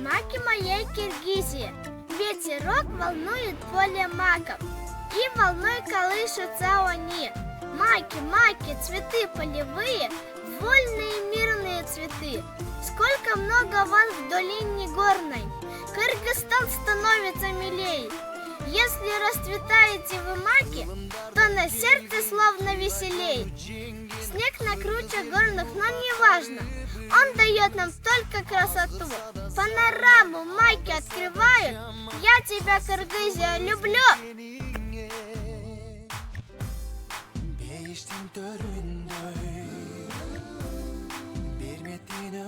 маки моей Киргизии. Ветерок волнует поле маков, и волной колышутся они. Маки, маки, цветы полевые, вольные мирные цветы. Сколько много вас в долине горной, Кыргызстан становится милей. Если расцветаете вы маки, то на сердце словно веселей. Снег на круче горных, но не важно, он дает нам только красоту. Панораму маки открывают, я тебя, Кыргызия, люблю. Değiştin töründöy, bir metine